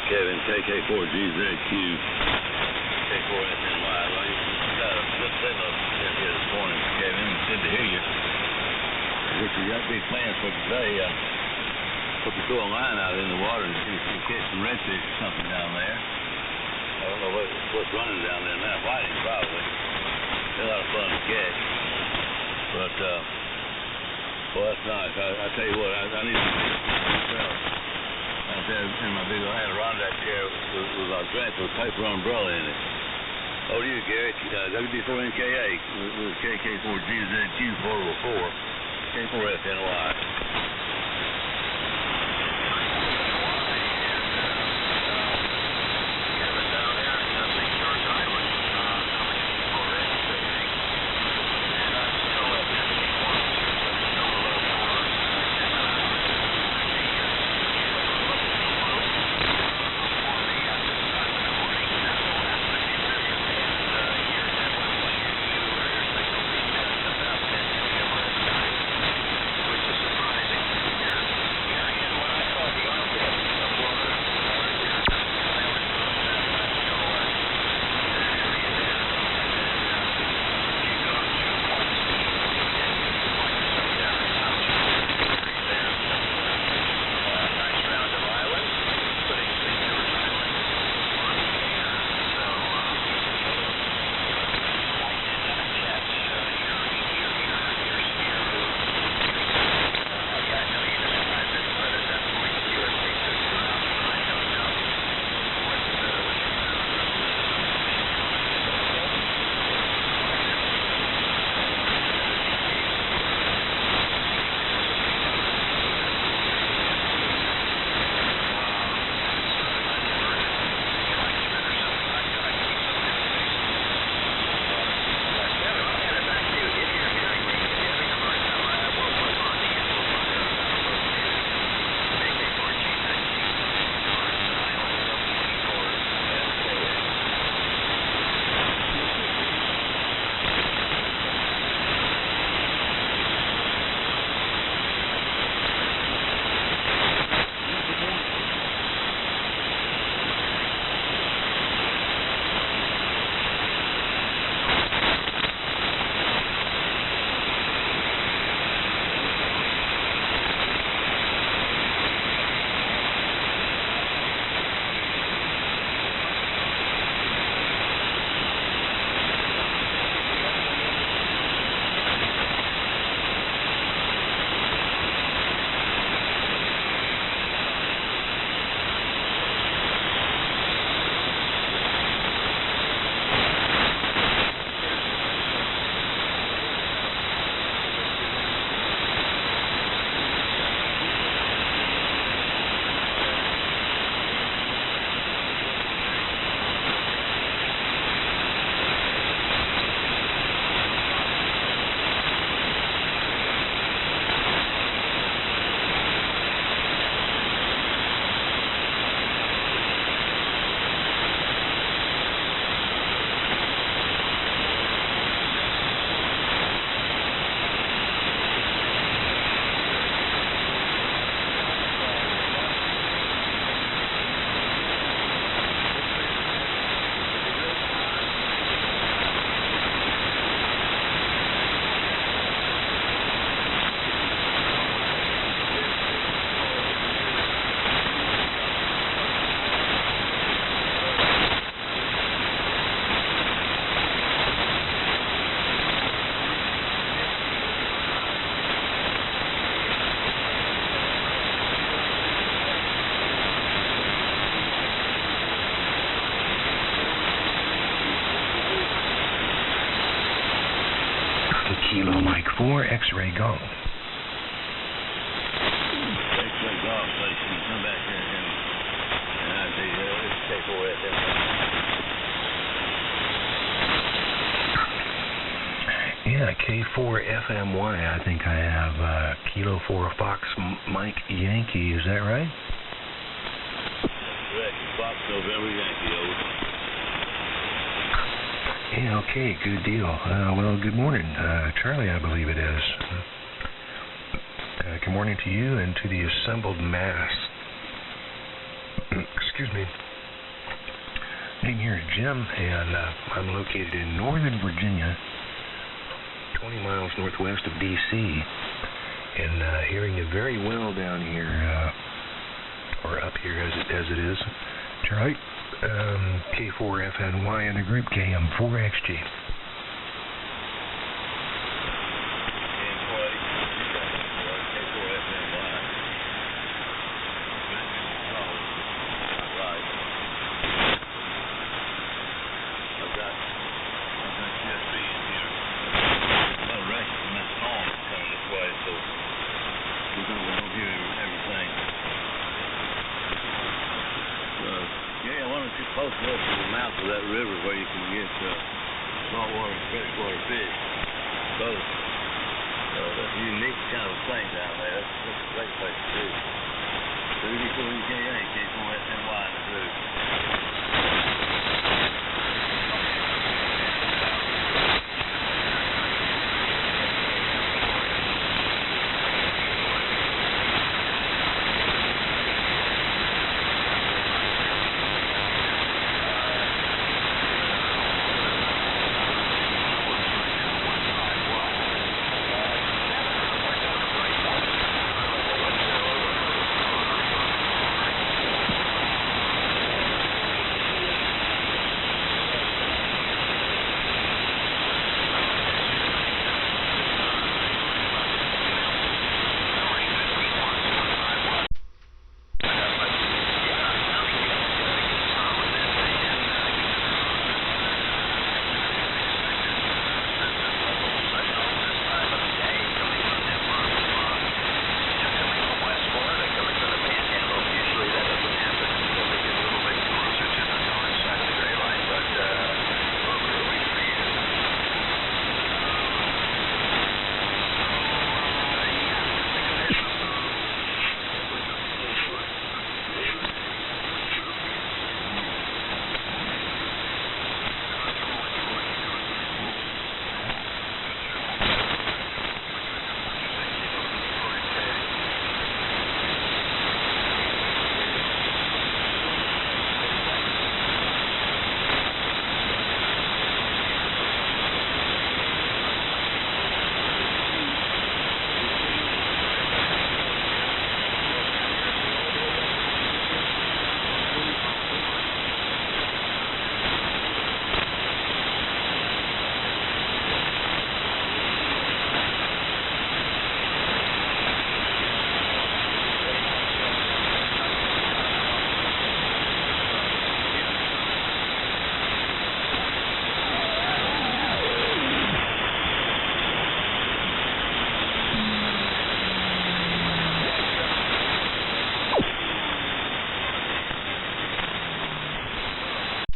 Kevin, KK4GZQ, K4SNY. Well, you got a good signal here this morning, Kevin. It's good to hear you. What you got big plans for today? Hope you throw a line out in the water and see if you catch some redfish or something down there. I don't know what's running down there now. Whiting, probably. They're a lot of fun to catch. But, well, that's nice. I tell you what, I need to myself. I said in my video, I had a Rondak chair with a drink with a paper umbrella in it. Over to you, Gary. WD4NKA with KK4GZQ 404, K4SNY. Kilo Mike 4 X-Ray Golf. X-Ray Golf station. Come back here and I see this K4FM. Yeah, K4FMY. I think I have Kilo 4 Fox Mike Yankee. Is that right? Correct. Fox November Yankee. Over. Yeah, okay, good deal. Well, good morning, Charlie, I believe it is. Good morning to you and to the assembled mass. excuse me. Name here is Jim, and I'm located in Northern Virginia, 20 miles northwest of D.C., and hearing you very well down here, or up here as it is. That's right. K4FNY in the group KM4XG. Close enough to the mouth of that river where you can get saltwater and freshwater fish. So that's a unique kind of thing down there. That's a great place to fish. 34GZQ, K4SNY in the group.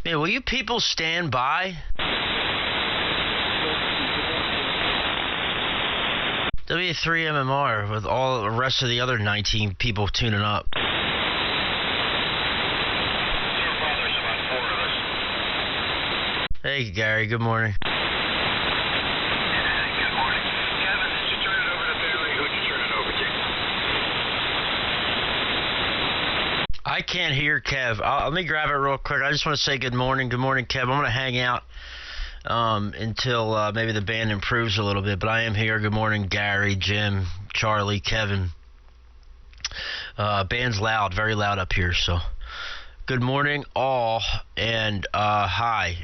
Hey, will you people stand by? W3MMR with all the rest of the other 19 people tuning up. Hey, Gary, good morning. Good morning. Kevin, did you turn it over to Bailey? Who'd you turn it over to? I can't hear Kev. Let me grab it real quick. I just want to say good morning. Good morning, Kev. I'm going to hang out until maybe the band improves a little bit, but I am here. Good morning, Gary, Jim, Charlie, Kevin. Band's loud, very loud up here, so good morning, all, and hi.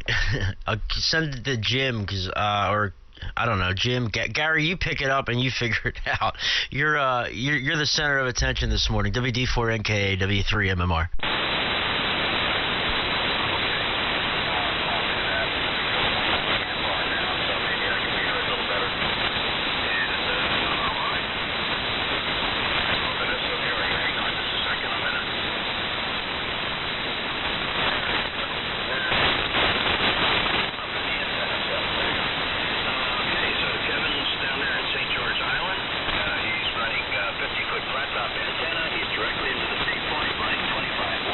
I'll send it to Jim, or I don't know, Jim, Gary, you pick it up and you figure it out. You're the center of attention this morning. WD4NKA, W3MMR. Flat top antenna, he's directly into the sea point, running 25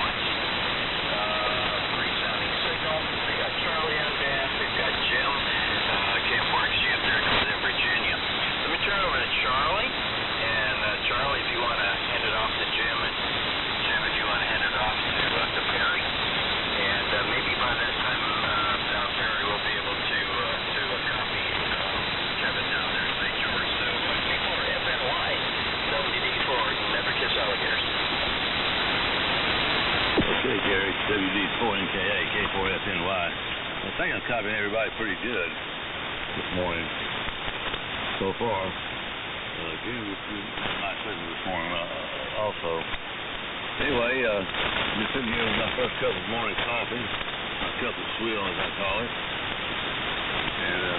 WD4NKA, K4FNY. I think I'm copying everybody pretty good this morning so far. Jim was my signal this morning also. Anyway, just sitting here with my first cup of morning coffee, my cup of swill as I call it. And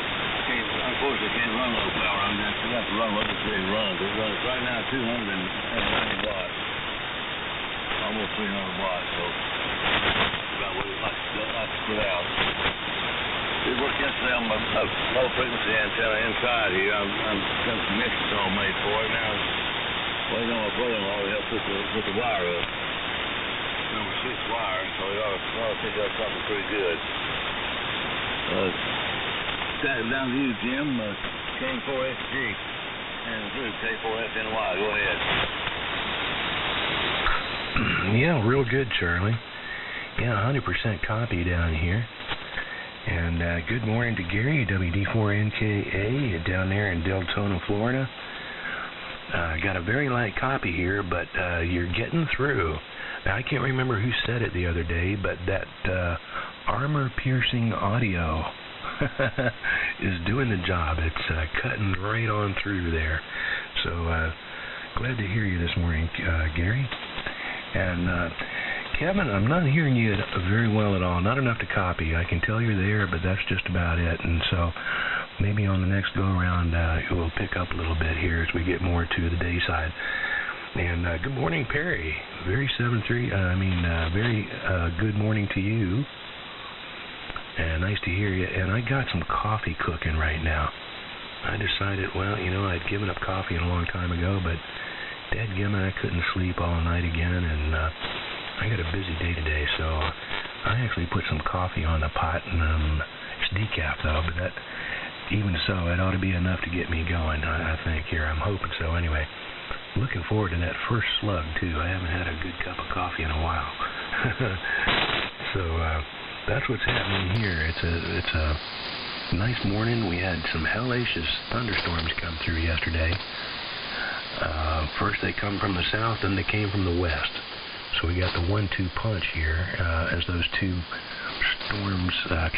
unfortunately can't run low power. I'm going to have to run what this thing runs. It runs right now 290 watts. Almost 300 watts, so about what it likes to put out. We worked yesterday on my low frequency antenna inside here. I've got some extras all made for it. Now waiting on my brother-in-law to help put the wire up. Number 6 wire, so it ought to pick up something pretty good. Down to you, Jim. K4SG and through K4FNY. Go ahead. Yeah, real good, Charlie. Yeah, 100% copy down here. And good morning to Gary, WD4NKA, down there in Deltona, Florida. Got a very light copy here, but you're getting through. Now, I can't remember who said it the other day, but that armor-piercing audio is doing the job. It's cutting right on through there. So glad to hear you this morning, Gary. And Kevin, I'm not hearing you very well at all. Not enough to copy. I can tell you're there, but that's just about it. And so maybe on the next go-around, it will pick up a little bit here as we get more to the day side. And good morning, Perry. Very good morning to you. And nice to hear you. And I got some coffee cooking right now. I decided, well, I'd given up coffee a long time ago, but dadgummit, I couldn't sleep all night again, and I got a busy day today, so I actually put some coffee on the pot, and it's decaf though, but that, even so, it ought to be enough to get me going, I think here. I'm hoping so anyway. Looking forward to that first slug too. I haven't had a good cup of coffee in a while. So that's what's happening here. It's a nice morning. We had some hellacious thunderstorms come through yesterday. First they come from the south, then they came from the west. So we got the 1-2 punch here as those two storms they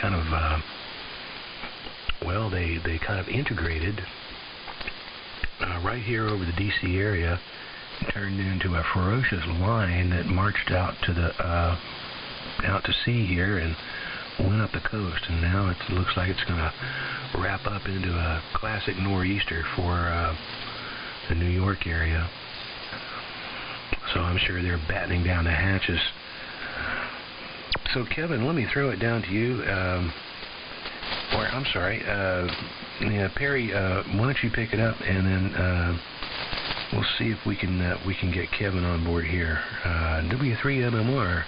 kind of integrated right here over the D.C. area, turned into a ferocious line that marched out to sea here and went up the coast, and now it looks like it's going to wrap up into a classic nor'easter for the New York area. So I'm sure they're battening down the hatches. So Kevin, let me throw it down to you. Perry, why don't you pick it up, and then we'll see if we can get Kevin on board here. W3MMR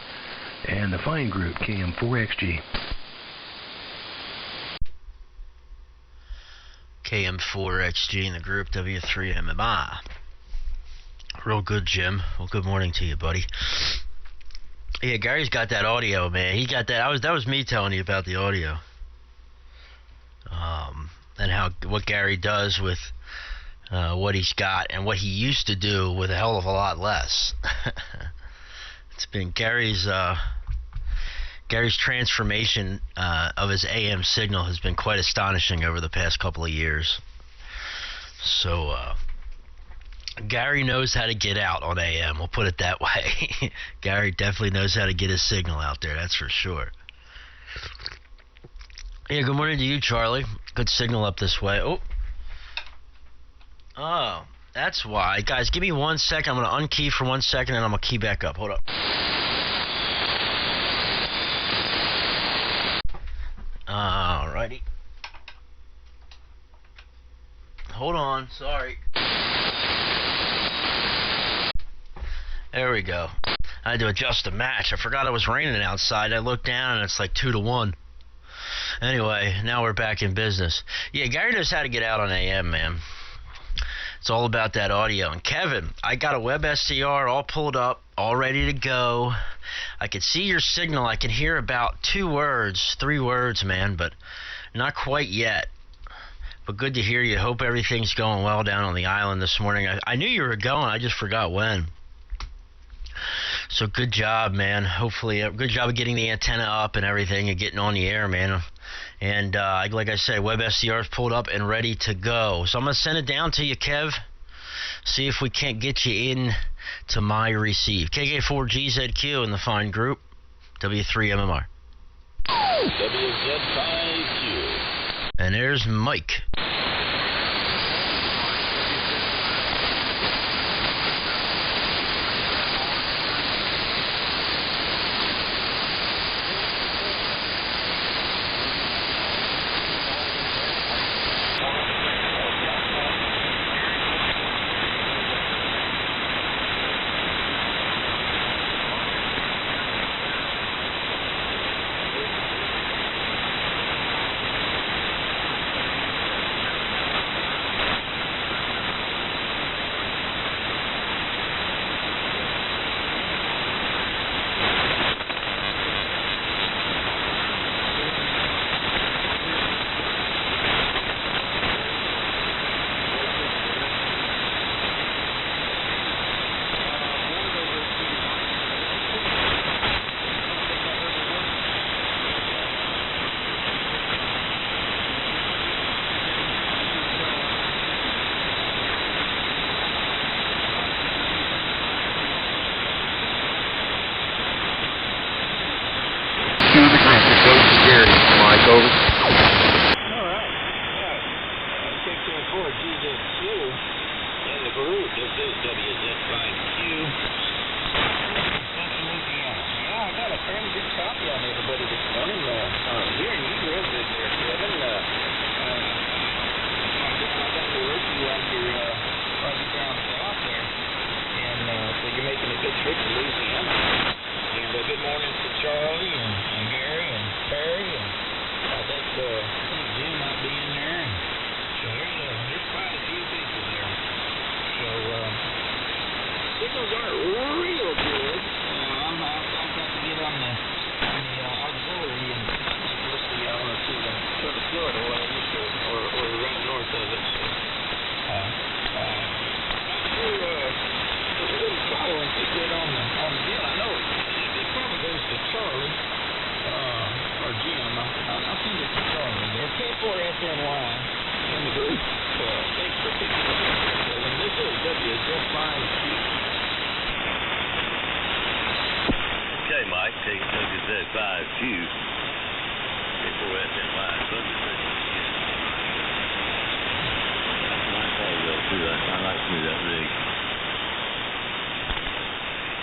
and the fine group KM4XG. KM4XG and the group W3MMI. Real good, Jim. Well, good morning to you, buddy. Yeah, Gary's got that audio, man. He got that. That was me telling you about the audio. And what Gary does with what he's got and what he used to do with a hell of a lot less. It's been Gary's transformation of his AM signal has been quite astonishing over the past couple of years. So Gary knows how to get out on AM, we'll put it that way. Gary definitely knows how to get his signal out there, that's for sure. Yeah, good morning to you, Charlie. Good signal up this way. Oh, that's why. Guys, give me 1 second. I'm going to unkey for 1 second, and I'm going to key back up. Hold up. Alrighty. Hold on. Sorry. There we go. I had to adjust the match. I forgot it was raining outside. I looked down, and it's like 2-1. Anyway, now we're back in business. Yeah, Gary knows how to get out on AM, man. It's all about that audio. And Kevin, I got a WebSDR all pulled up, all ready to go. I can see your signal. I can hear about 3 words, man, but not quite yet. But good to hear you. Hope everything's going well down on the island this morning. I knew you were going. I just forgot when. So good job, man. Hopefully, good job of getting the antenna up and everything and getting on the air, man. And like I said, WebSDR is pulled up and ready to go. So I'm going to send it down to you, Kev. See if we can't get you in to my receive. KK4GZQ in the fine group. W3MMR. WZ5Q. And there's Mike. Over. Alright. KK4GZQ in the group. This is WZ5Q. Central Louisiana. Yeah, I got a fairly good copy on everybody this morning. Here in you real good there, Kevin. I got to work you on your project down south there. And so you're making a good trip to Louisiana. And good morning to Charlie and Gary and Perry and I think Jim might be in there. So there's quite a few people there. So signals aren't real good. I've got to get on the auxiliary and look the I want to see the sort of Florida lanes or right north of it. So not sure there's a little following to get on the deal. I know it probably goes to Charlie. Or Jim, I think it's Charlie there. K4SNY in the group. Thanks for picking up. And this is WZ5Q. Okay, Mike, KK4GZQ. K4SNY. That's my call, too. I like to do that rig.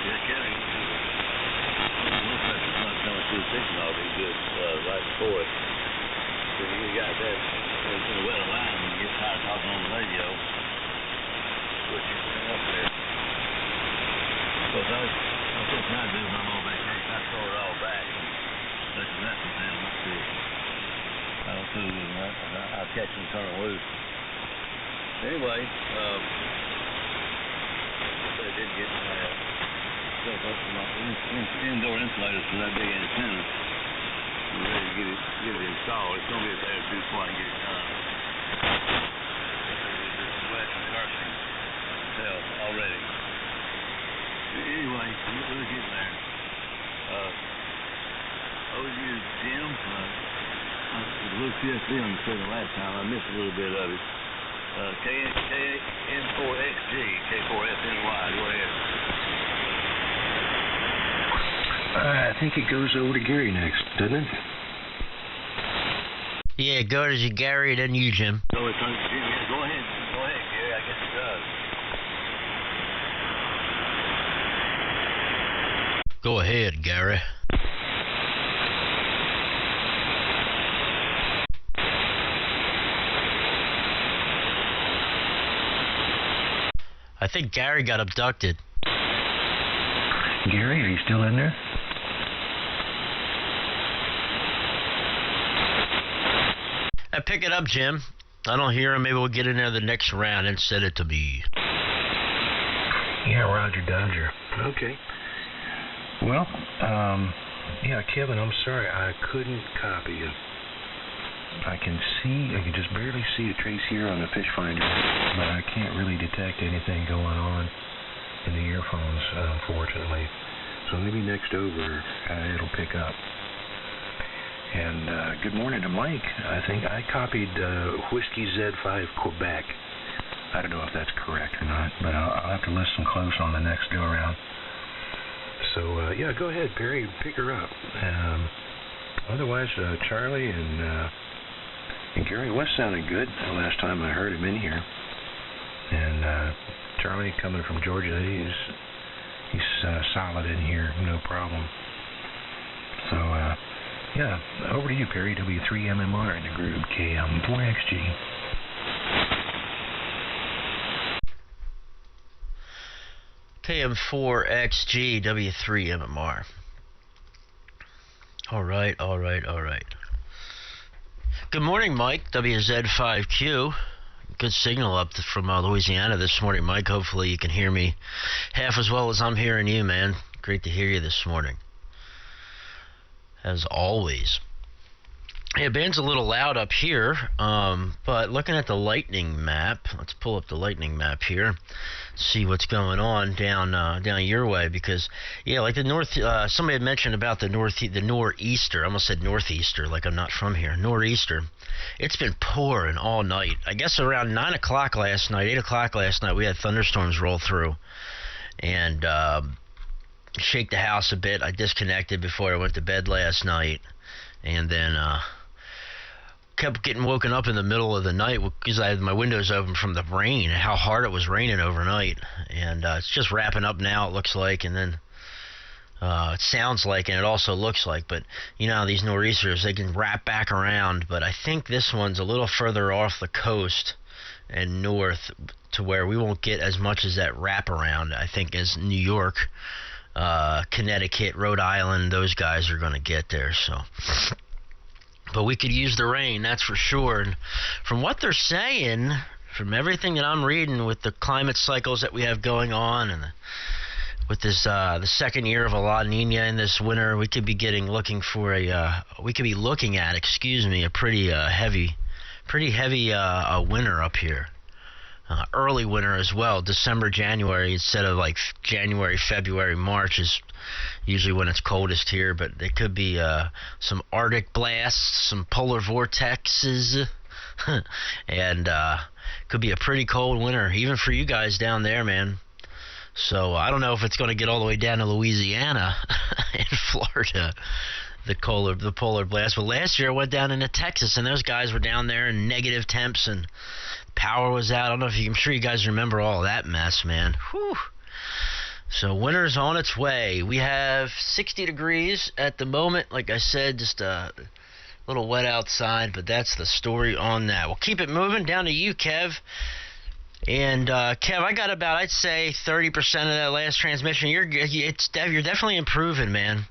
Yeah, Kevin. Looks like the sun coming through the signal will be good right before it. So you got that in the weather line when you get tired of talking on the radio. Switch it up there. But I'm so trying to do my own vacation. I throw it all back. Listen, that's the thing. I'll catch them turning loose. Anyway, I did get my indoor insulators for that big antenna. I'm ready to get it installed. It's going to be a day or two before I can get it done. It's wet and cursing. Hell, already. Anyway, we're getting there. Over to you, Jim. The little QRP on the signal last time. I missed a little bit of it. KN4XG, K4SNY. Go ahead. I think it goes over to Gary next, doesn't it? Yeah, it goes to Gary, then you, Jim. So it's on Jim. Yeah, go ahead, Gary. I guess it does. Go ahead, Gary. I think Gary got abducted. Gary, are you still in there? Pick it up, Jim. I don't hear him. Maybe we'll get in there the next round and send it to me. Yeah, Roger Dodger. Okay. Well, yeah, Kevin, I'm sorry. I couldn't copy you. I can just barely see a trace here on the fish finder, but I can't really detect anything going on in the earphones, unfortunately. so maybe next over it'll pick up. And good morning to Mike. I think I copied Whiskey Z5 Quebec. I don't know if that's correct or not, but I'll have to listen close on the next go around. So yeah, go ahead, Perry, pick her up. Otherwise, Charlie and Gary West sounded good the last time I heard him in here. And Charlie, coming from Georgia, he's solid in here, no problem. So yeah, over to you, Perry. W3MMR in the group, KM4XG. KM4XG, W3MMR. All right. Good morning, Mike, WZ5Q. Good signal up from Louisiana this morning, Mike. Hopefully you can hear me half as well as I'm hearing you, man. Great to hear you this morning, as always. Yeah, band's a little loud up here, but looking at the lightning map, let's pull up the lightning map here, see what's going on down your way, because yeah, like the north, somebody had mentioned about the nor'easter. I almost said northeaster, like I'm not from here. Nor'easter. It's been pouring all night. I guess around 9 o'clock last night, 8 o'clock last night, we had thunderstorms roll through and shake the house a bit. I disconnected before I went to bed last night, and then kept getting woken up in the middle of the night because I had my windows open from the rain, how hard it was raining overnight. And it's just wrapping up now, it looks like, and then it sounds like, and it also looks like. But you know, these nor'easters, they can wrap back around, but I think this one's a little further off the coast and north to where we won't get as much as that wraparound, I think, as New York, Connecticut, Rhode Island, those guys are going to get there. So, but we could use the rain, that's for sure. And from what they're saying, from everything that I'm reading with the climate cycles that we have going on, and with this the second year of a La Nina in this winter, we could be looking at a pretty heavy winter up here. Early winter as well, December, January, instead of like January, February, March is usually when it's coldest here, but there could be some Arctic blasts, some polar vortexes, and could be a pretty cold winter, even for you guys down there, man. So I don't know if it's going to get all the way down to Louisiana and Florida, the polar blast, but last year I went down into Texas, and those guys were down there in negative temps, and power was out. I don't know if I'm sure you guys remember all that mess, man. Whew. So winter's on its way. We have 60 degrees at the moment. Like I said, just a little wet outside, but that's the story on that. We'll keep it moving down to you, Kev. And Kev, I got about, I'd say, 30% of that last transmission. You're definitely improving, man.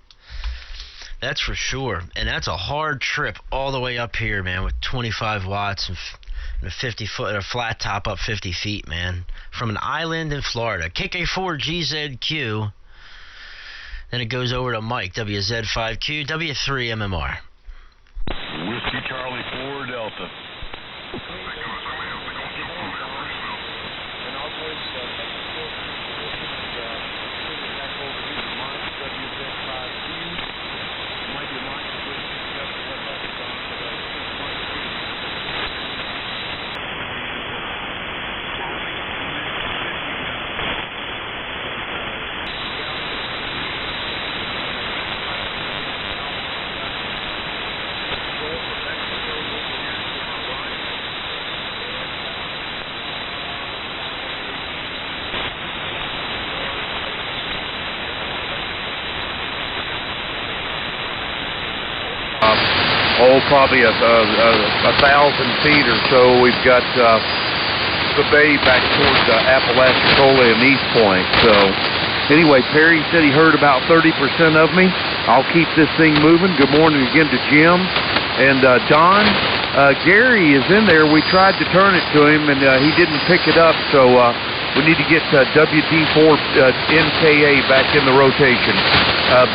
That's for sure. And that's a hard trip all the way up here, man, with 25 watts and a 50-foot, a flat top up 50 feet, man, from an island in Florida. KK4GZQ. Then it goes over to Mike, WZ5Q, W3MMR. Whiskey Charlie 4 Delta. Probably 1,000 feet or so. We've got the bay back towards Apalachicola and East Point. So anyway, Perry said he heard about 30% of me. I'll keep this thing moving. Good morning again to Jim and Don. Gary is in there. We tried to turn it to him, and he didn't pick it up. So we need to get WD4NKA back in the rotation.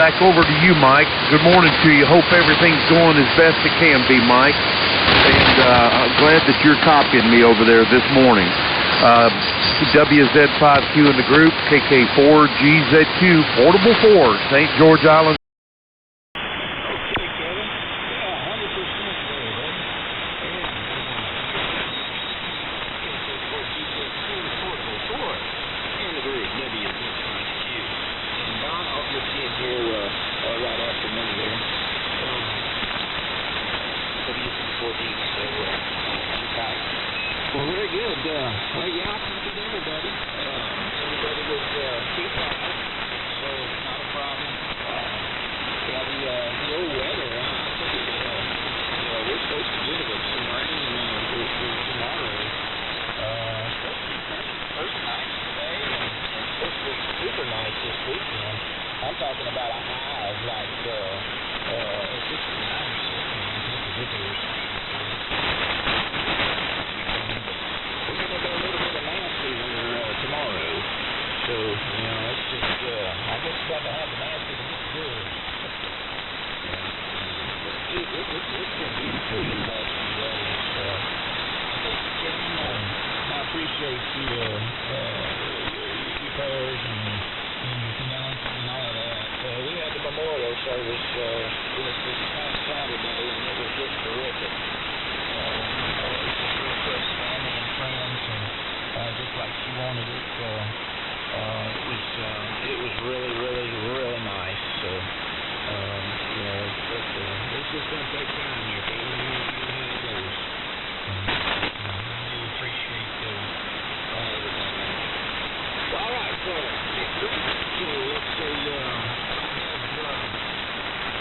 Back over to you, Mike. Good morning to you. Hope everything's going as best it can be, Mike. And I'm glad that you're copying me over there this morning. WZ5Q in the group, KK4GZQ, Portable 4, St. George Island. Well, very good. Well, yeah, I talked to everybody. Everybody was keeping on it, so not a problem. Yeah, the old weather, I think we're supposed to get some rain tomorrow. Especially first night today, and it's supposed to be super nice this weekend. I'm talking about a high of like 69 or 70. I think is what they were saying. Tomorrow, so it's just I guess you got to have the mask if it gets good. It's been beautiful the last few days. I appreciate your prayers and your condolences and all of that. We had the memorial service this past Saturday, and it was just terrific. It's just real close family and friends, and just like she wanted it. It was really, really, really nice. So, it's just going to take time here, Kevin. You know how it goes. I really appreciate everything. All right, so let's say I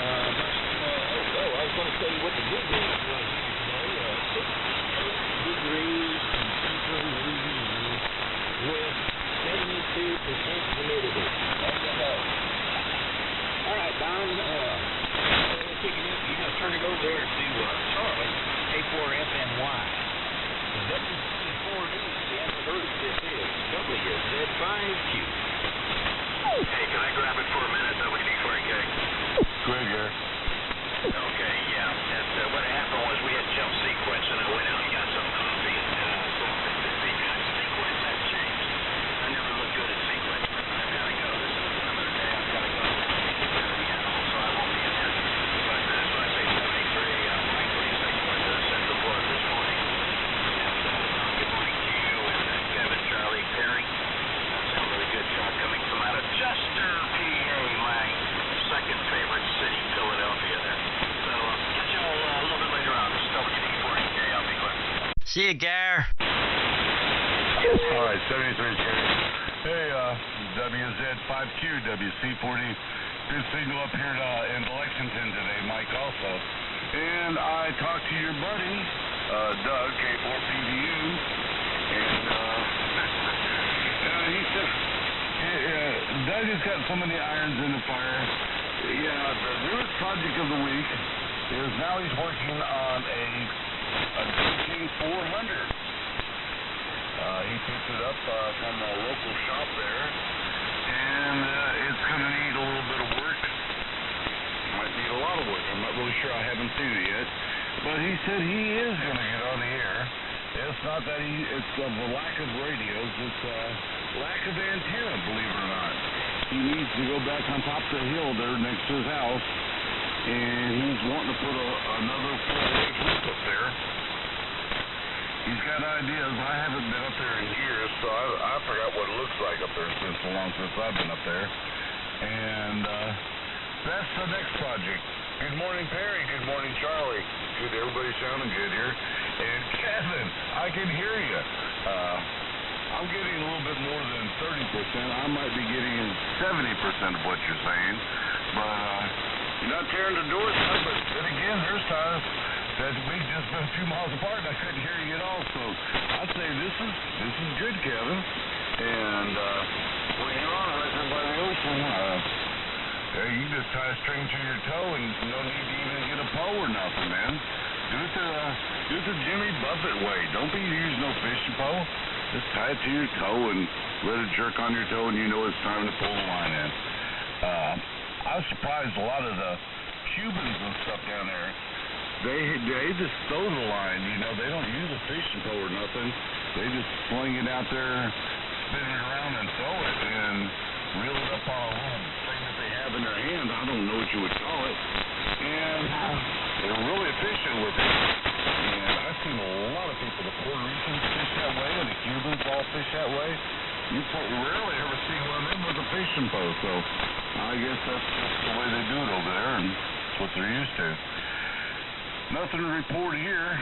was going to tell you what the good news was here today. 6 degrees in central Louisiana with 72% humidity. There you go. All right, Don, picking up, you're going to turn it over there to Charlie, K4FNY. WC4D in the group, this is WZ5Q. Hey, can I grab it for a minute, WD4K? Good, yeah. Okay, yeah. And what happened was we had jump sequence, and I went out and got some coffee. The sequence has changed. I never look good at sequence, but I've got to go. This is another day. I've got to go. So I won't be in there. But so I say 73, Mike 26 with Central Florida this morning. And good morning to you and Kevin, Charlie, Perry. Some really good shot coming from out of Chester, PA, my second favorite city, Philadelphia there. So catch you all a little bit later on. This is WD4K. I'll be glad. See you, Gar. All right, 73 Terry. Hey, WZ5Q, WC40. Good signal up here in Lexington today, Mike also. And I talked to your buddy, Doug, K4PVU, and he said, Doug has got so many irons in the fire. Yeah, the newest project of the week is now he's working on a KK400. He picked it up from a local shop there, and it's going to need a little bit of work. Might need a lot of work. I'm not really sure. I haven't seen it yet. But he said he is going to get on the air. It's not that it's the lack of radios. It's lack of antenna, believe it or not. He needs to go back on top of the hill there next to his house, and he's wanting to put another 4-way loop up there. He's got ideas. I haven't been up there in years, so I forgot what it looks like up there. It's been so long since I've been up there. And that's the next project. Good morning, Perry. Good morning, Charlie. Good. Everybody's sounding good here. And Kevin, I can hear you. I'm getting a little bit more than 30%. I might be getting 70% of what you're saying. But you're not tearing the doors out. But then again, there's times that we've just been a few miles apart and I couldn't hear you at all. So I'd say this is good, Kevin. And when you're on right there by the ocean, you can just tie a string to your toe and no need to even get a pole or nothing, man. Do it the Jimmy Buffett way. Don't be using no fishing pole. Just tie it to your toe and let it jerk on your toe, and you know it's time to pull the line in. I was surprised a lot of the Cubans and stuff down there. They just throw the line, they don't use a fishing pole or nothing. They just sling it out there, spin it around and throw it, and reel it up on a little thing that they have in their hand. I don't know what you would call it. And they're really efficient with it. And I've seen a lot of people, the Puerto Ricans fish that way, and the Cubans all fish that way. You rarely ever see one of them with a fishing post, so I guess that's just the way they do it over there, and it's what they're used to. Nothing to report here.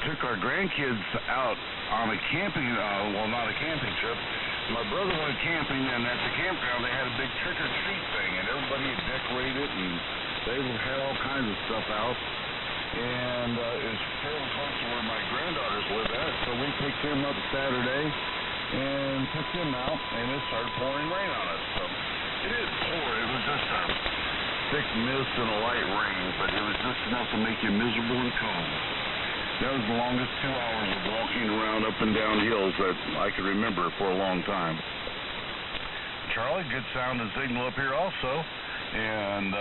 Took our grandkids out on a camping, well, not a camping trip. My brother went camping, and at the campground they had a big trick-or-treat thing, and everybody had decorated, and they had all kinds of stuff out. And it was fairly close to where my granddaughters live at, so we picked them up Saturday and took them out, and it started pouring rain on us. So it didn't pour, it was just a thick mist and a light rain, but it was just enough to make you miserable and cold. That was the longest 2 hours of walking around up and down hills that I can remember for a long time. Charlie, good sound and signal up here also, and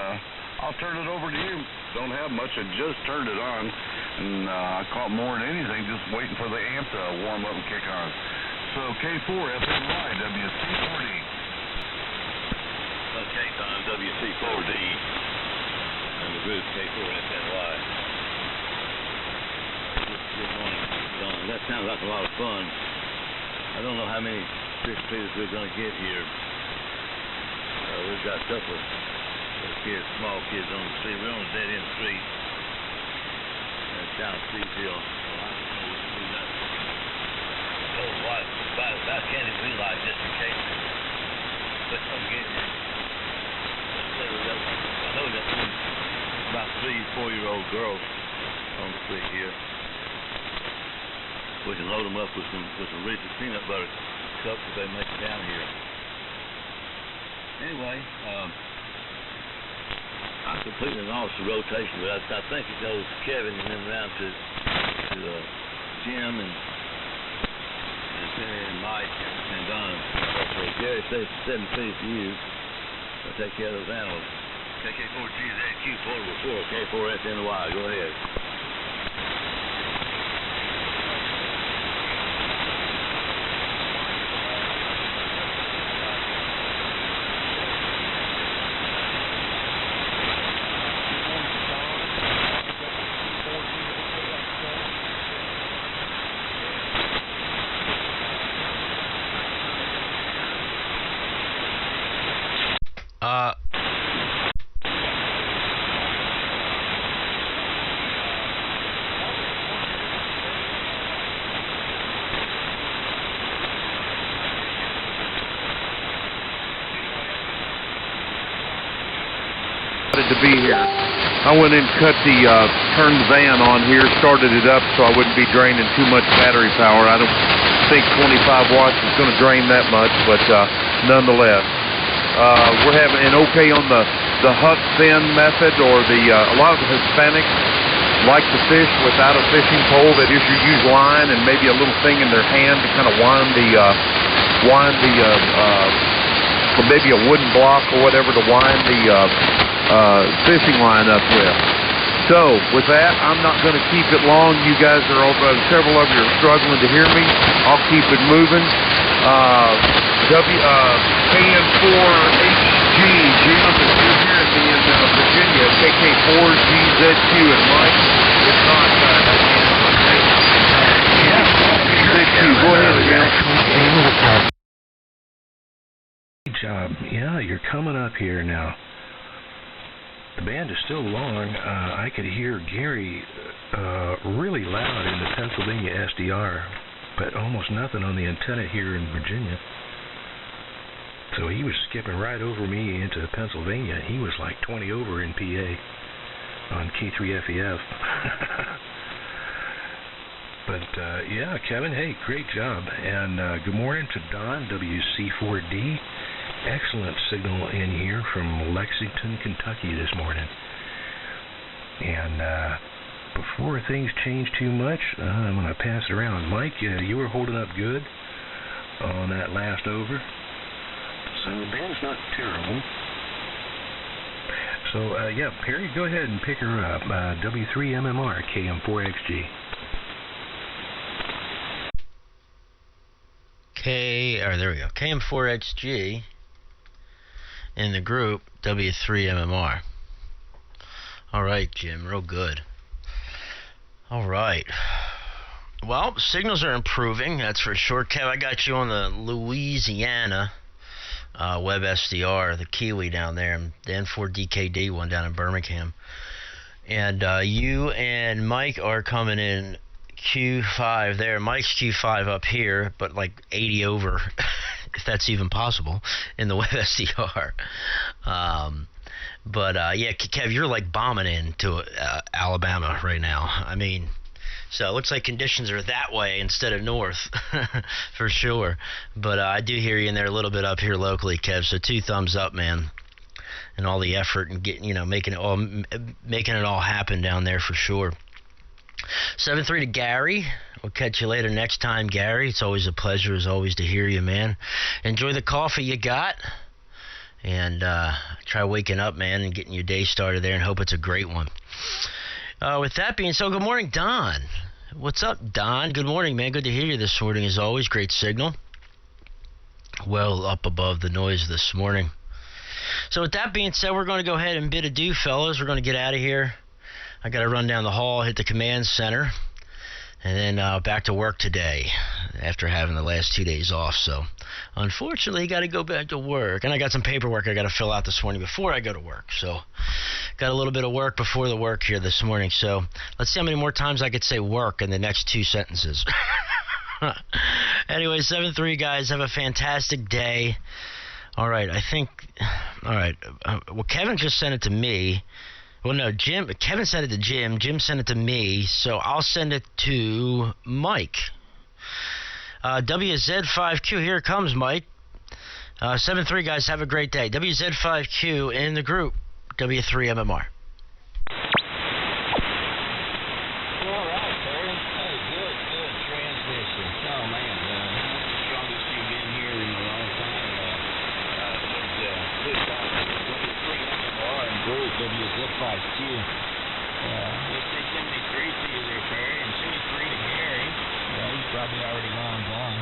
I'll turn it over to you. Don't have much, I just turned it on, and I caught more than anything just waiting for the amp to warm up and kick on. So K4FNY, WC4D. Okay, Tom, WC4D, and the group K4FNY. Good morning, Don. That sounds like a lot of fun. I don't know how many fish feeders we're going to get here. We've got a couple of kids, small kids on the street. We're on a dead-end street. And it's down a steep hill. So I don't know we got about candy blue light just in case. But I'm getting it. I know we got about 3-4-year-old girls on the street here. We can load them up with some Reese's peanut butter cups if they make it down here. Anyway, I completely lost the rotation, but I think it goes to Kevin and then around to Jim and Penny and Mike and Don. So Gary says 7 feet to you. I'll take care of those animals. KK4GZQ, portable 4, K4FNY. Go ahead. To be here. I went in and turned the van on here, started it up so I wouldn't be draining too much battery power. I don't think 25 watts is going to drain that much, but nonetheless. We're having an okay on the huck fin method, or a lot of the Hispanics like to fish without a fishing pole. That is, you use line and maybe a little thing in their hand to kind of wind or maybe a wooden block or whatever to wind the fishing line up with. So with that, I'm not going to keep it long. You guys are several of you are struggling to hear me. I'll keep it moving. KK4GZQ, Jim, if you're hearing me in Virginia, KK4GZQ, and Mike, if not, GZQ. Go ahead, Jim. Good job. Yeah, you're coming up here now. The band is still long. I could hear Gary really loud in the Pennsylvania SDR, but almost nothing on the antenna here in Virginia. So he was skipping right over me into Pennsylvania. He was like 20 over in PA on K3FEF. But yeah, Kevin, hey, great job. And good morning to Don, WC4D. Excellent signal in here from Lexington, Kentucky this morning. And before things change too much, I'm going to pass it around. Mike, you were holding up good on that last over. So the band's not terrible. So, yeah, Perry, go ahead and pick her up. W3MMR, KM4XG. there we go. KM4XG in the group W3MMR. All right, Jim, real good. All right. Well, signals are improving, that's for sure. Kev, I got you on the Louisiana web SDR, the Kiwi down there, and the N4DKD one down in Birmingham. And you and Mike are coming in Q5 there. Mike's Q5 up here, but like 80 over, if that's even possible, in the web SDR. Yeah, Kev, you're like bombing into Alabama right now. I mean, so it looks like conditions are that way instead of north, for sure. But I do hear you in there a little bit up here locally, Kev. So 2 thumbs up, man, and all the effort and getting, making it all happen down there for sure. 7-3 to Gary. We'll catch you later next time, Gary. It's always a pleasure, as always, to hear you, man. Enjoy the coffee you got. And try waking up, man, and getting your day started there, and hope it's a great one. With that being so, good morning, Don. What's up, Don? Good morning, man. Good to hear you this morning, as always. Great signal. Well up above the noise this morning. So with that being said, we're going to go ahead and bid adieu, fellas. We're going to get out of here. I got to run down the hall, hit the command center, and then back to work today after having the last 2 days off. So unfortunately, got to go back to work. And I got some paperwork I got to fill out this morning before I go to work. So got a little bit of work before the work here this morning. So let's see how many more times I could say work in the next 2 sentences. Anyway, 7-3, guys. Have a fantastic day. All right, well, Kevin just sent it to me. Well, no, Kevin sent it to Jim. Jim sent it to me, so I'll send it to Mike. WZ5Q, here it comes, Mike. 7-3, guys, have a great day. WZ5Q in the group, W3MMR. All right, Terry. Hey, good transmission. Oh, man, that's the strongest you've been here in a long time. Good talk. W3MMR and group, WZ5Q. Let's say 73 to you there, Terry, and 73 to Gary. He's probably already long gone.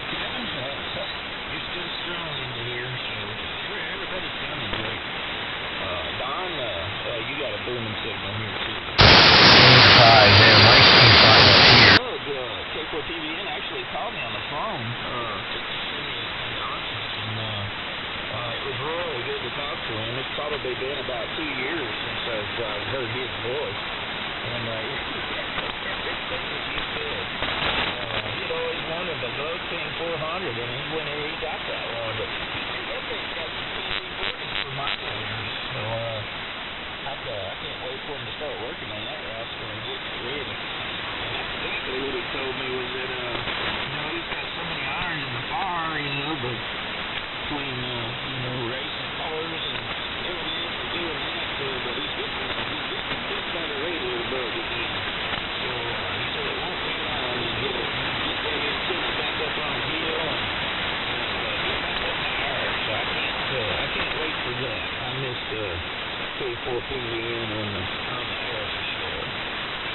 Kevin, you're still strong into here, so everybody's coming great. Don, you got a booming signal here, too. 5 there, Mike's Q5 up here. Good. KK4GZQ actually called me on the phone. Send me his condolences, and it was really good to talk to him. It's probably been about 2 years since I've heard his voice. And he'd always wanted the Glow King 400, and he got that one. But that thing's got some pretty recordings for my players. So I can't wait for him to start working on that rascal and getting it ready. And that's exactly what he told me was that, he's got so many irons in the fire, but between, racing cars and everything and doing that, but he's getting kind of ready to bug again. So he said it won't be long to get ready to put it back up on the hill and get back up in the air. So I can't wait for that. I missed K4PZN on the air for sure.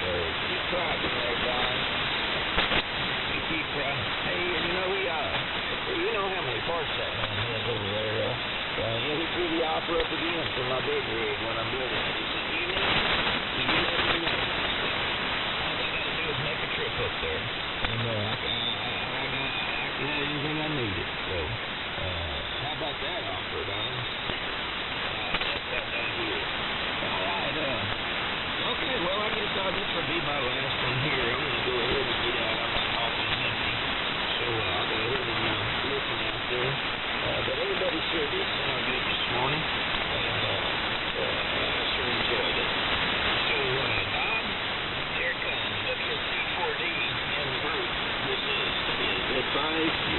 So keep driving there, guys. Keep driving. Hey, you know how many parts that man has over there. He threw the offer up again for my big rig when I'm building it. He said, you let me know. All I got to do is make a trip up there. And I can have anything I needed. So, how about that offer, Don? That sounds good. All right. Okay, well, I guess this will be my last one here. I'm going to go ahead and get out. I'm not office empty. So I'll go ahead and listen out there. But everybody sure did sound good this morning. And I sure enjoyed it. So, Don, here it comes. WC4D in the group. This is WZ5Q.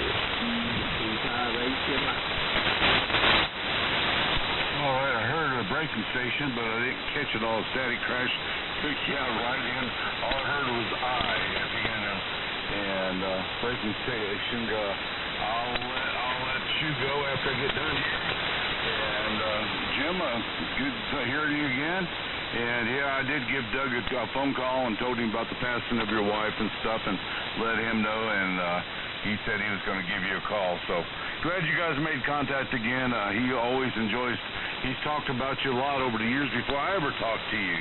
All right, I heard a braking station, but I didn't catch it all. Static crash took you out right in. All I heard was I at the end of and braking station. I'll let you go after I get done here. And Jim, good hearing you again. And yeah, I did give Doug a phone call and told him about the passing of your wife and stuff. And let him know, and he said he was going to give you a call. So glad you guys made contact again. He always enjoys. He's talked about you a lot over the years before I ever talked to you.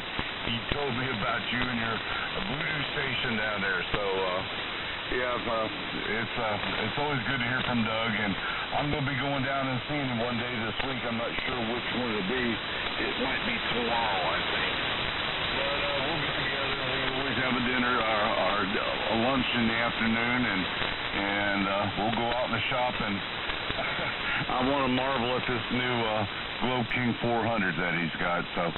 He told me about you and your voodoo station down there. So it's always good to hear from Doug, and I'm going to be going down and seeing him one day this week. I'm not sure which one it'll be. It might be tomorrow, I think. But we'll get together. We always have a dinner, our lunch in the afternoon, and we'll go out in the shop, and I want to marvel at this new Globe King 400 that he's got. So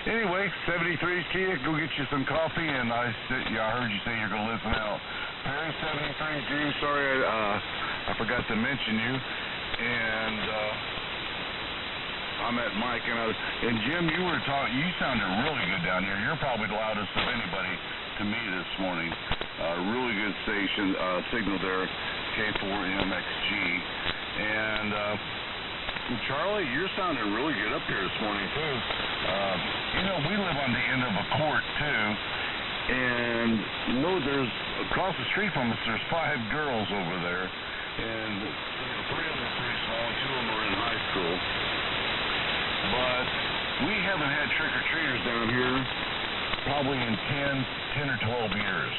anyway, 73's Kia, go get you some coffee, and I heard you say you're going to listen out. Perry 73's Drew, sorry I forgot to mention you, and I'm at Mike, and Jim, you sounded really good down here. You're probably the loudest of anybody to me this morning. Really good station, signal there, K4MXG. And Charlie, you're sounding really good up here this morning, too. We live on the end of a court, too. And there's across the street from us, there's 5 girls over there. And 3 of them are pretty small, and 2 of them are in high school. But we haven't had trick-or-treaters down here probably in 10 or 12 years.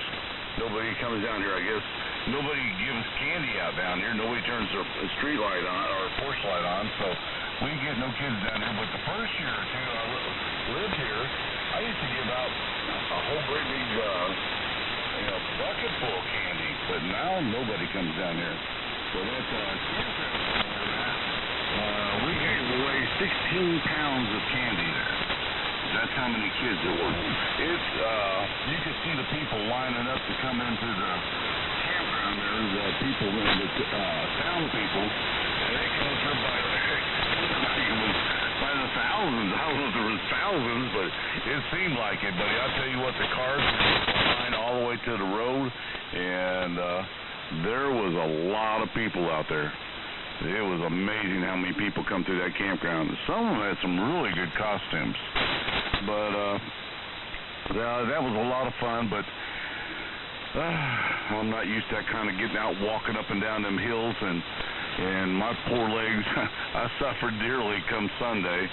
Nobody comes down here, I guess. Nobody gives candy out down here. Nobody turns their street light on or porch light on, so we get no kids down here. But the first year or two I lived here, I used to give out a whole great big bucket full of candy. But now nobody comes down here. So that's we gave away 16 pounds of candy there. That's how many kids there were. It's you could see the people lining up to come into the campground there. The people, the town people, and they come through by the thousands. I don't know if there was thousands, but it seemed like it. But I'll tell you what, the cars were lined all the way to the road, and there was a lot of people out there. It was amazing how many people come through that campground. Some of them had some really good costumes. But that was a lot of fun, but I'm not used to that kind of getting out, walking up and down them hills, and my poor legs, I suffered dearly come Sunday,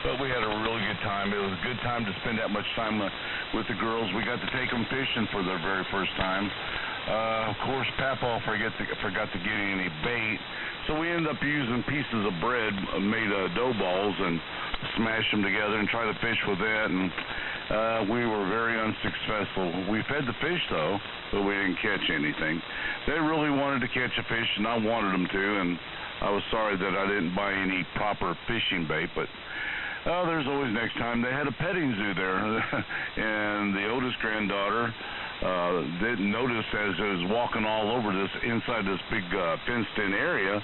but we had a really good time. It was a good time to spend that much time with the girls. We got to take them fishing for their very first time. Of course, Papa forgot to get any bait, so we ended up using pieces of bread made of dough balls and smash them together and try to fish with that, and we were very unsuccessful. We fed the fish, though, but we didn't catch anything. They really wanted to catch a fish, and I wanted them to, and I was sorry that I didn't buy any proper fishing bait, but there's always next time. They had a petting zoo there, and the oldest granddaughter didn't notice as I was walking all over inside this big fenced-in area,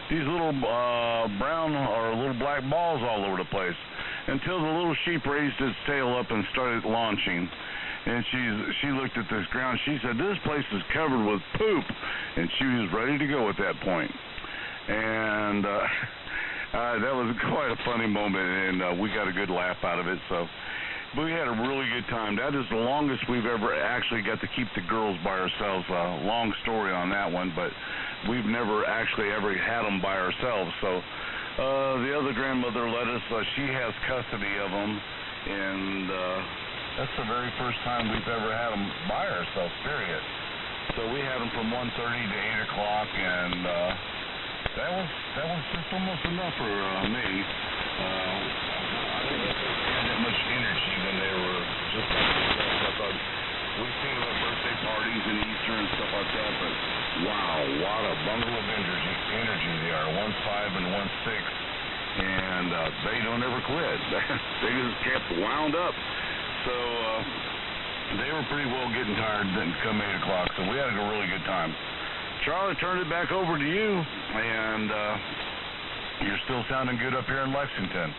these little brown or little black balls all over the place, until the little sheep raised its tail up and started launching. And she looked at this ground. She said, "This place is covered with poop," and she was ready to go at that point. And that was quite a funny moment, and we got a good laugh out of it. So. But we had a really good time. That is the longest we've ever actually got to keep the girls by ourselves. Long story on that one, but we've never actually ever had them by ourselves. So the other grandmother let us, she has custody of them, and that's the very first time we've ever had them by ourselves, period. So we had them from 1:30 to 8 o'clock, and that was just almost enough for me. I didn't have that much energy when they were just like themselves. I thought we've seen them at birthday parties and Easter and stuff like that, but wow, what a bundle of energy they are. One's 5 and one's 6, and they don't ever quit. They just kept wound up. So they were pretty well getting tired come 8 o'clock, so we had a really good time. Charlie, turned it back over to you, and you're still sounding good up here in Lexington.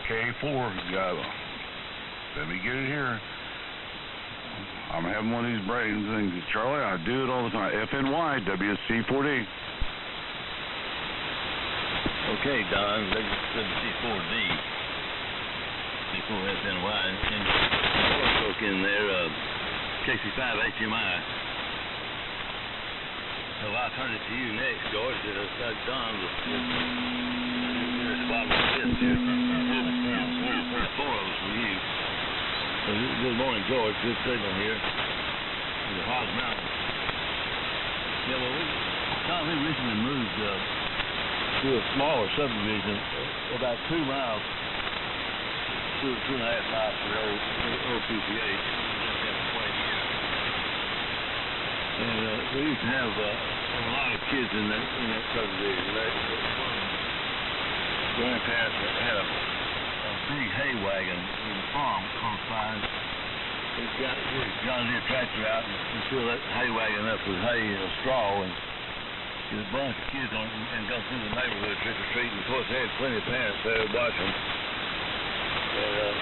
K4, let me get it here. I'm having one of these brain things. Charlie, I do it all the time. FNY, WC4D. Okay, Don, WC4D. C4FNY. And I spoke in there, KC4GZQ. So I'll turn it to you next, George. Don was at the bottom of this here. There's 4 of us from you. So good morning, George. Good signal here. In the Hog Mountains. Yeah, well, we recently moved to a smaller subdivision, about 2 miles, 2.5 miles from the old QPH. And we used to have a lot of kids in that subdivision. Grandparents had a big hay wagon in the farm close by. They got a John Deere tractor out and fill that hay wagon up with hay and straw and get a bunch of kids on it and go through the neighborhood trick or treating. Of course, they had plenty of parents there watching. And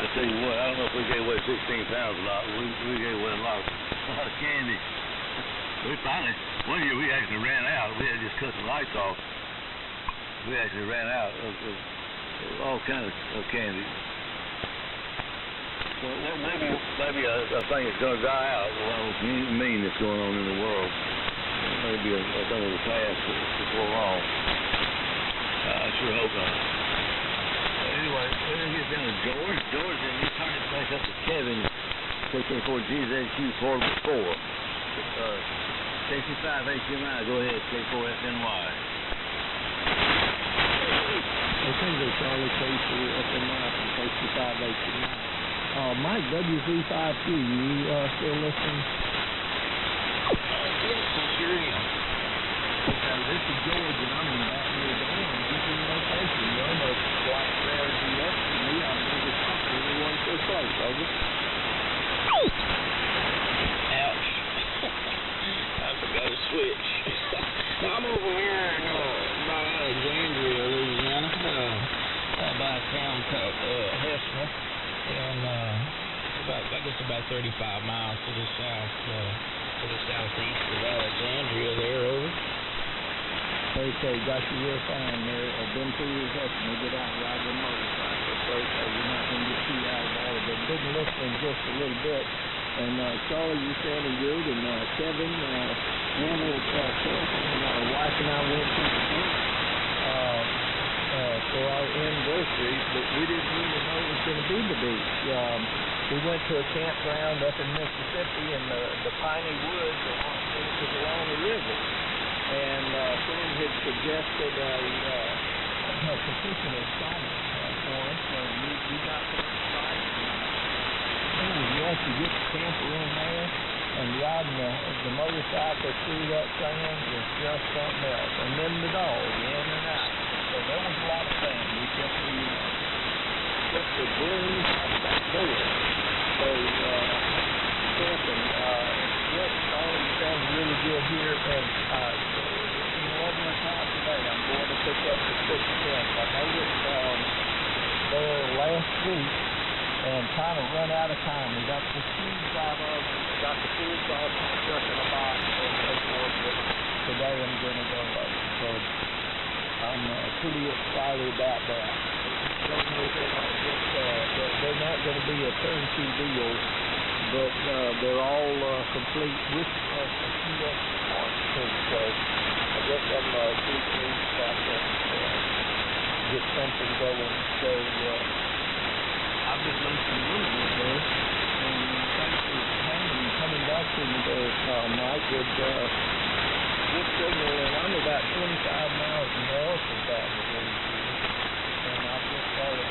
I tell you what, I don't know if we gave away 16 pounds or not. We gave away a lot of candy. We finally, one year we actually ran out. We had just cut the lights off. We actually ran out of all kinds of candy. So maybe a thing that's going to die out with all this mean that's going on in the world. Maybe a thing of the past before long. I sure hope not. Anyway, we're going to get down to George. George, and we turn it back up to Kevin. KK4GZQ 4x4. KC4GZQ. Go ahead, K4SNY. Okay, there, Charlie, KC4SNY from KC4GZQ. Mike, WZ5Q, you still listening? Yes, I sure am. Okay, this is George, and I'm in Baton Rouge, Oregon. Location. You're almost quite there to the left of me. I'm going to stop everyone so close, over. Ouch. I forgot to switch. I'm over here in about Alexandria, Louisiana, by a town called Hessner, and about 35 miles to the southeast of Alexandria there, over. Okay, got you real fine there. I've been through your session. We get out and ride the motorcycle. So you're not going to get too out of all of it. Been listening just a little bit. And Charlie, you sounded good. And Kevin, handled camp. And wife and I went to the beach for our anniversary, but we didn't really know it was going to be the beach. We went to a campground up in Mississippi in the piney woods, and it was along the river. And friend had suggested a particular site for us, so we got to the site. Once you get the camper in there and riding the motorcycle through that sand is just something else. And then the dog in and out. So there was a lot of fun. We kept the balloons out the back door. So camping, yes, all of sounds really good here. And 11 o'clock today, I'm going to pick up the 6 camp. I made it there last week and kind of run out of time. We got the shoes out of, got the full sauce stuck in a box and so forth, but today I'm going to go low. So I'm pretty excited about that. Don't know if they're not going to be a turnkey deal, but they're all complete with a few extra parts too. So I guess I'm pretty pleased about that. Get something going. So I've just listened a little bit there, and thanks for coming back to me there, Mike, with this signal, and I'm about 25 miles north of Baton Rouge here, and I just started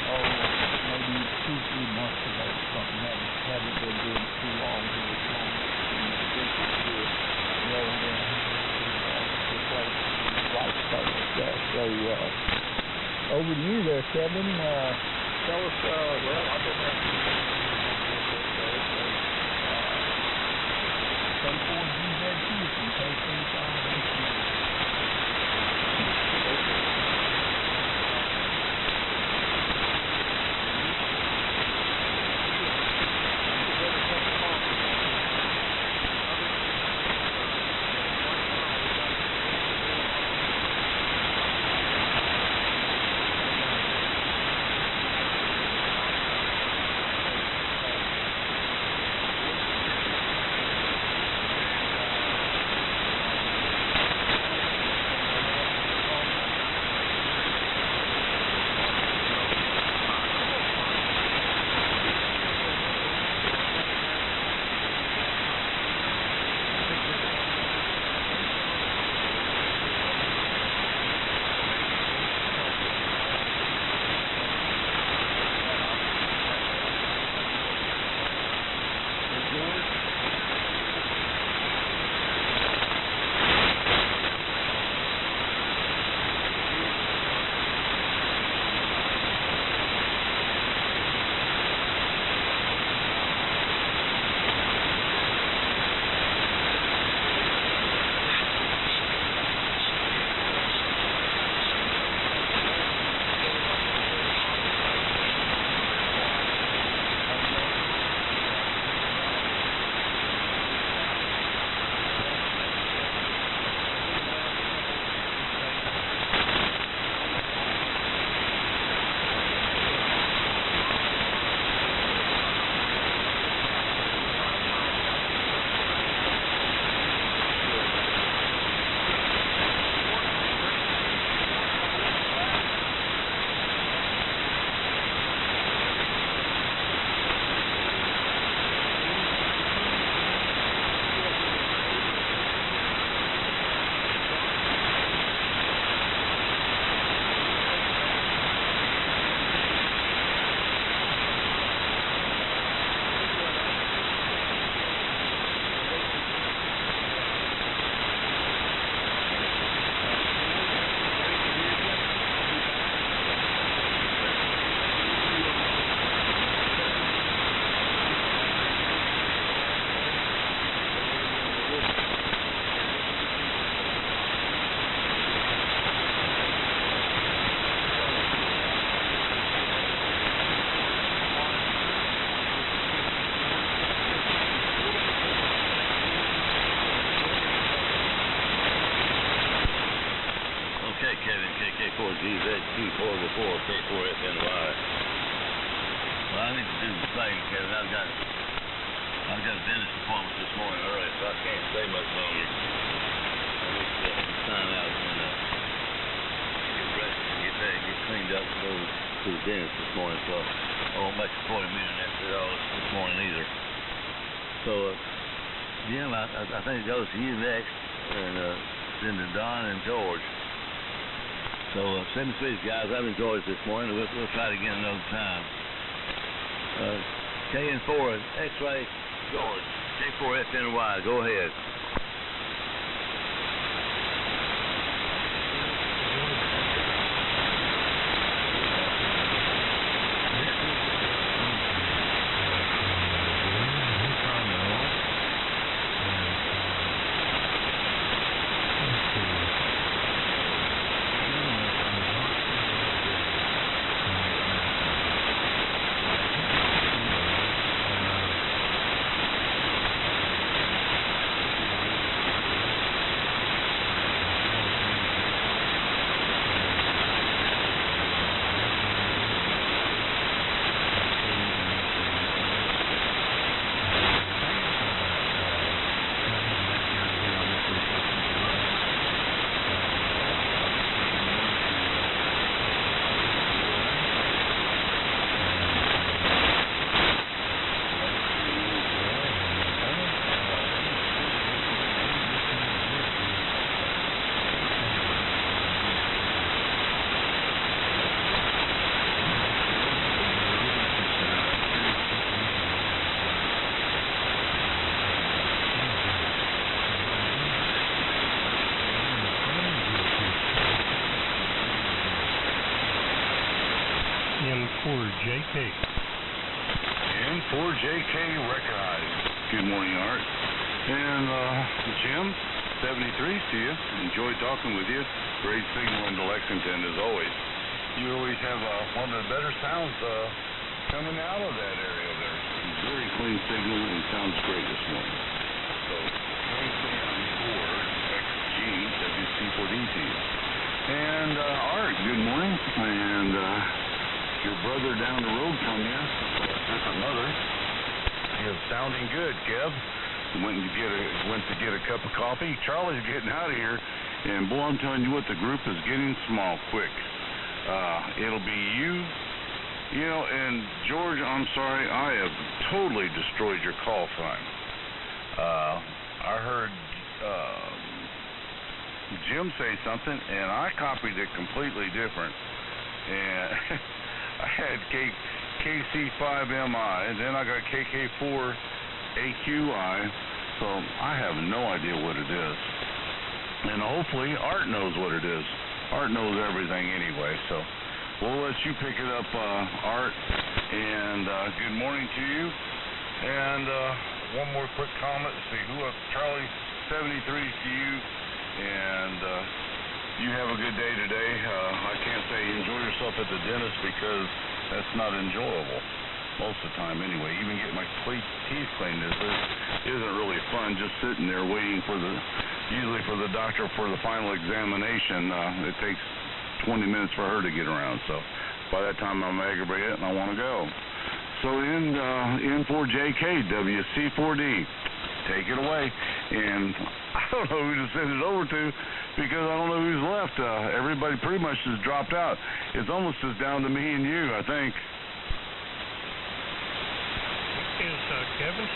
over maybe 2-3 months ago or something. Haven't been doing it too long here. It's long. This is good. Rolling down here to the place right stuff. So, over to you there, Kevin. Tell us, well, I've been there. KK4GZQ from KC4GZQ. KK4GZQ 404 K4FNY. Well, I need to do the same, Kevin. I've got a dentist appointment this morning early, so I can't stay much longer. I need to sign out and get dressed and get cleaned up and go to the dentist this morning. So I won't make a 40-minute exit all this morning either. So, Jim, I think it goes to you next, and then to Don and George. So, send me sweet, guys. I've enjoyed it this morning. We'll try it again another time. KN4 X-ray George, K4FNY. Go ahead. N4JK. N4JK recognized. Good morning, Art. And Jim, 73 to you. Enjoyed talking with you. Great signal into Lexington as always. You always have one of the better sounds coming out of that area there. Very clean signal and sounds great this morning. So, K4GZQ to you. And Art, good morning. And your brother down the road from you, different mother, is sounding good, Kev. Went to get a cup of coffee. Charlie's getting out of here, and boy, I'm telling you what, the group is getting small quick. It'll be you know, and George, I'm sorry, I have totally destroyed your call sign. I heard Jim say something, and I copied it completely different, and I had KC5MI, and then I got KK4AQI, so I have no idea what it is. And hopefully Art knows what it is. Art knows everything anyway, so we'll let you pick it up, Art. And good morning to you. And one more quick comment. Let's see, Charlie, 73 to you. And you have a good day today. I can't say enjoy yourself at the dentist because that's not enjoyable most of the time anyway. Even getting my teeth cleaned isn't really fun, just sitting there waiting usually for the doctor for the final examination. It takes 20 minutes for her to get around, so by that time I'm aggravated and I want to go. So N4JK WC4D, take it away. And I don't know who to send it over to because I don't know who's left. Everybody pretty much has dropped out. It's almost just down to me and you, I think. Is Kevin